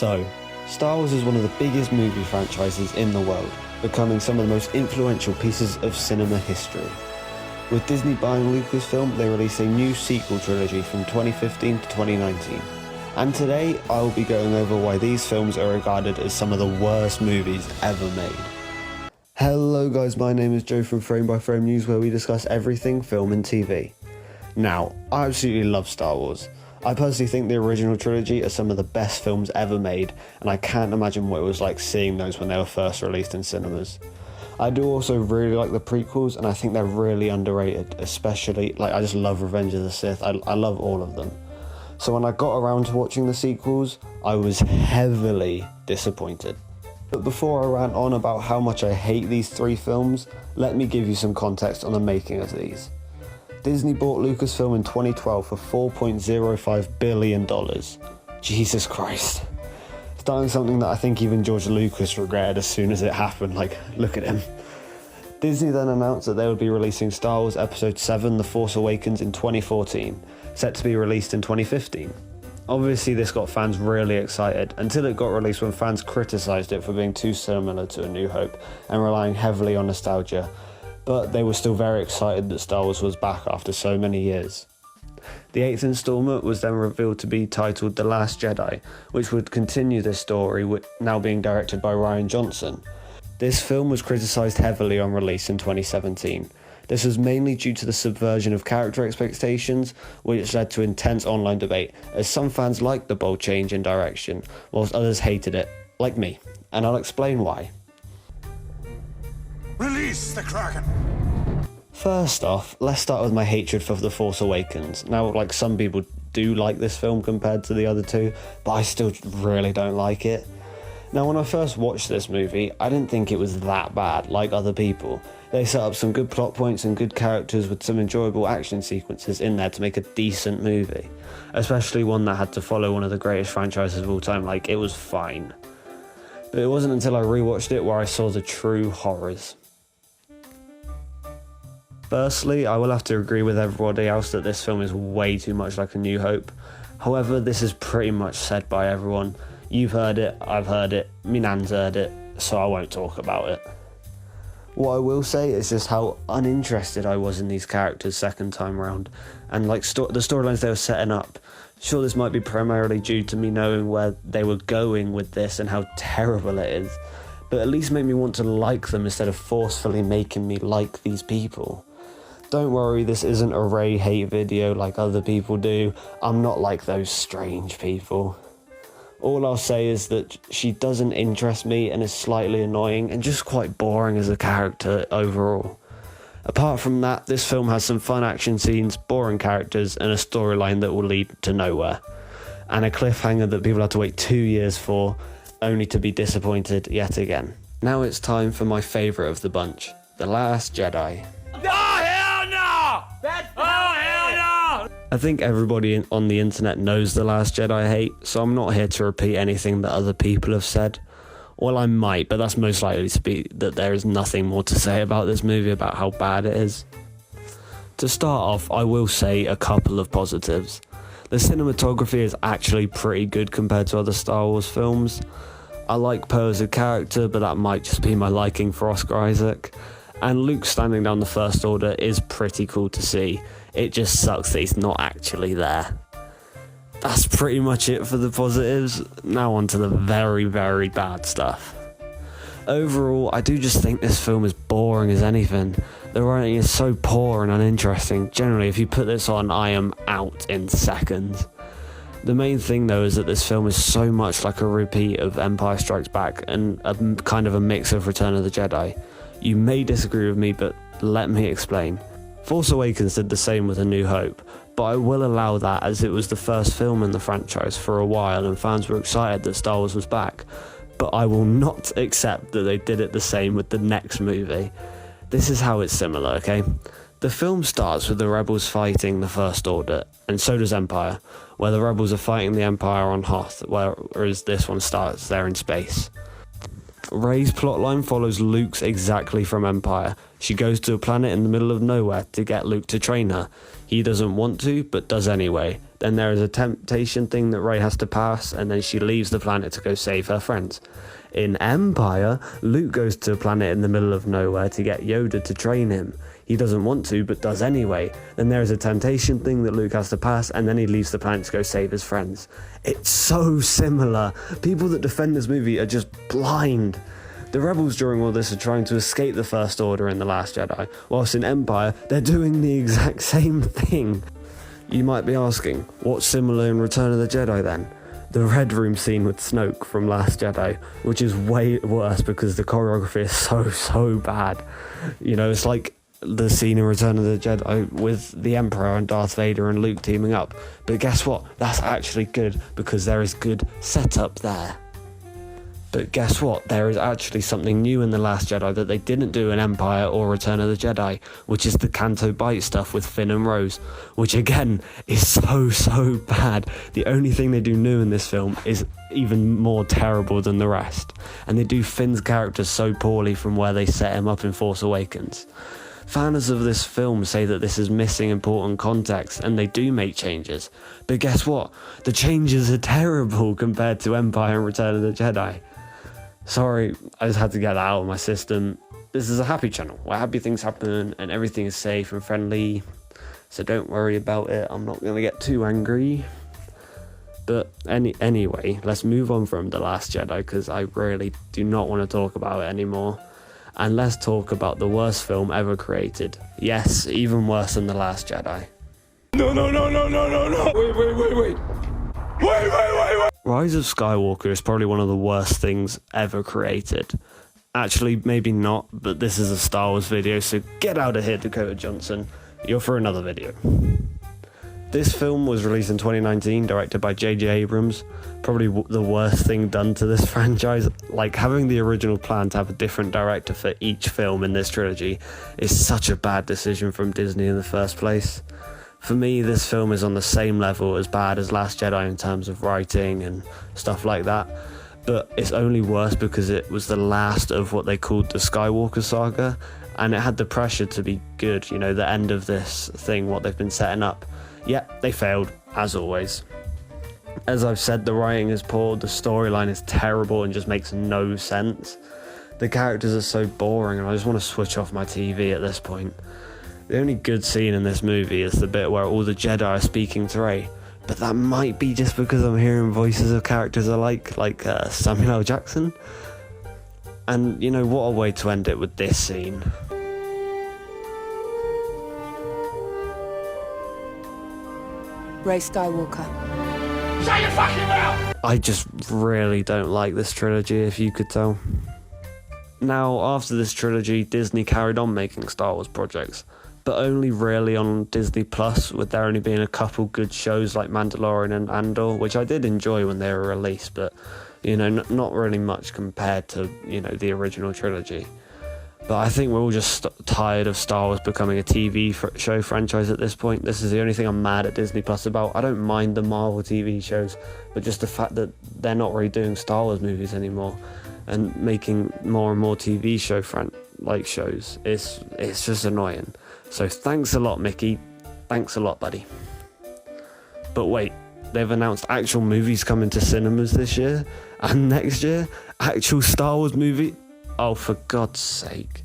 So, Star Wars is one of the biggest movie franchises in the world, becoming some of the most influential pieces of cinema history. With Disney buying Lucasfilm, they released a new sequel trilogy from 2015 to 2019. And today, I will be going over why these films are regarded as some of the worst movies ever made. Hello guys, my name is Joe from Frame by Frame News, where we discuss everything film and TV. Now, I absolutely love Star Wars. I personally think the original trilogy are some of the best films ever made, and I can't imagine what it was like seeing those when they were first released in cinemas. I do also really like the prequels, and I think they're really underrated, especially, I just love Revenge of the Sith. I love all of them. So when I got around to watching the sequels, I was heavily disappointed. But before I rant on about how much I hate these three films, let me give you some context on the making of these. Disney bought Lucasfilm in 2012 for $4.05 billion. Jesus Christ. Starting something that I think even George Lucas regretted as soon as it happened, look at him. Disney then announced that they would be releasing Star Wars Episode 7 The Force Awakens in 2014, set to be released in 2015. Obviously this got fans really excited, until it got released when fans criticised it for being too similar to A New Hope and relying heavily on nostalgia. But they were still very excited that Star Wars was back after so many years. The 8th instalment was then revealed to be titled The Last Jedi, which would continue this story, now being directed by Rian Johnson. This film was criticised heavily on release in 2017. This was mainly due to the subversion of character expectations, which led to intense online debate, as some fans liked the bold change in direction, whilst others hated it, like me, and I'll explain why. Release the Kraken! First off, let's start with my hatred for The Force Awakens. Now, some people do like this film compared to the other two, but I still really don't like it. Now, when I first watched this movie, I didn't think it was that bad, like other people. They set up some good plot points and good characters with some enjoyable action sequences in there to make a decent movie. Especially one that had to follow one of the greatest franchises of all time, it was fine. But it wasn't until I rewatched it where I saw the true horrors. Firstly, I will have to agree with everybody else that this film is way too much like A New Hope. However, this is pretty much said by everyone. You've heard it, I've heard it, my nan's heard it, so I won't talk about it. What I will say is just how uninterested I was in these characters second time round, and the storylines they were setting up. Sure, this might be primarily due to me knowing where they were going with this and how terrible it is, but at least make me want to like them instead of forcefully making me like these people. Don't worry, this isn't a Rey hate video like other people do. I'm not like those strange people. All I'll say is that she doesn't interest me and is slightly annoying and just quite boring as a character overall. Apart from that, this film has some fun action scenes, boring characters, and a storyline that will lead to nowhere. And a cliffhanger that people have to wait 2 years for, only to be disappointed yet again. Now it's time for my favourite of the bunch, The Last Jedi. I think everybody on the internet knows The Last Jedi I hate, so I'm not here to repeat anything that other people have said. Well, I might, but that's most likely to be that there is nothing more to say about this movie, about how bad it is. To start off, I will say a couple of positives. The cinematography is actually pretty good compared to other Star Wars films. I like Poe as a character, but that might just be my liking for Oscar Isaac. And Luke standing down the First Order is pretty cool to see. It just sucks that he's not actually there. That's pretty much it for the positives. Now on to the very, very bad stuff. Overall, I do just think this film is boring as anything. The writing is so poor and uninteresting. Generally, if you put this on, I am out in seconds. The main thing though is that this film is so much like a repeat of Empire Strikes Back and a kind of a mix of Return of the Jedi. You may disagree with me, but let me explain. Force Awakens did the same with A New Hope, but I will allow that as it was the first film in the franchise for a while and fans were excited that Star Wars was back. But I will not accept that they did it the same with the next movie. This is how it's similar, okay? The film starts with the rebels fighting the First Order, and so does Empire, where the rebels are fighting the Empire on Hoth, whereas this one starts there in space. Rey's plotline follows Luke's exactly from Empire. She goes to a planet in the middle of nowhere to get Luke to train her. He doesn't want to, but does anyway. Then there is a temptation thing that Rey has to pass, and then she leaves the planet to go save her friends. In Empire, Luke goes to a planet in the middle of nowhere to get Yoda to train him. He doesn't want to, but does anyway. Then there is a temptation thing that Luke has to pass, and then he leaves the planet to go save his friends. It's so similar. People that defend this movie are just blind. The rebels during all this are trying to escape the First Order in The Last Jedi, whilst in Empire, they're doing the exact same thing. You might be asking, what's similar in Return of the Jedi then? The Red Room scene with Snoke from Last Jedi, which is way worse because the choreography is so bad. You know, it's like the scene in Return of the Jedi with the Emperor and Darth Vader and Luke teaming up. But guess what? That's actually good because there is good setup there. But guess what? There is actually something new in The Last Jedi that they didn't do in Empire or Return of the Jedi, which is the Canto Bight stuff with Finn and Rose, which again is so bad. The only thing they do new in this film is even more terrible than the rest, and they do Finn's character so poorly from where they set him up in Force Awakens. Fans of this film say that this is missing important context, and they do make changes. But guess what? The changes are terrible compared to Empire and Return of the Jedi. Sorry, I just had to get that out of my system. This is a happy channel where happy things happen and everything is safe and friendly, so don't worry about it. I'm not going to get too angry. But anyway, let's move on from The Last Jedi because I really do not want to talk about it anymore. And let's talk about the worst film ever created. Yes, even worse than The Last Jedi. No. Wait. Rise of Skywalker is probably one of the worst things ever created. Actually, maybe not, but this is a Star Wars video, so get out of here, Dakota Johnson. You're for another video. This film was released in 2019, directed by J.J. Abrams. Probably the worst thing done to this franchise. Like, having the original plan to have a different director for each film in this trilogy is such a bad decision from Disney in the first place. For me, this film is on the same level as bad as Last Jedi in terms of writing and stuff like that, but it's only worse because it was the last of what they called the Skywalker saga, and it had the pressure to be good, you know, the end of this thing, what they've been setting up. Yet, they failed, as always. As I've said, the writing is poor, the storyline is terrible and just makes no sense. The characters are so boring and I just want to switch off my TV at this point. The only good scene in this movie is the bit where all the Jedi are speaking to Rey, but that might be just because I'm hearing voices of characters I like Samuel L. Jackson. And, you know, what a way to end it with this scene. Rey Skywalker. Shut your fucking mouth! I just really don't like this trilogy, if you could tell. Now, after this trilogy, Disney carried on making Star Wars projects, but only really on Disney Plus, with there only being a couple good shows like Mandalorian and Andor, which I did enjoy when they were released, but, you know, not really much compared to, you know, the original trilogy. But I think we're all just tired of Star Wars becoming a TV show franchise at this point. This is the only thing I'm mad at Disney Plus about. I don't mind the Marvel TV shows, but just the fact that they're not really doing Star Wars movies anymore and making more and more TV show shows, it's just annoying. So thanks a lot, Mickey. Thanks a lot, buddy. But wait, they've announced actual movies coming to cinemas this year and next year. Actual Star Wars movie. Oh, for God's sake.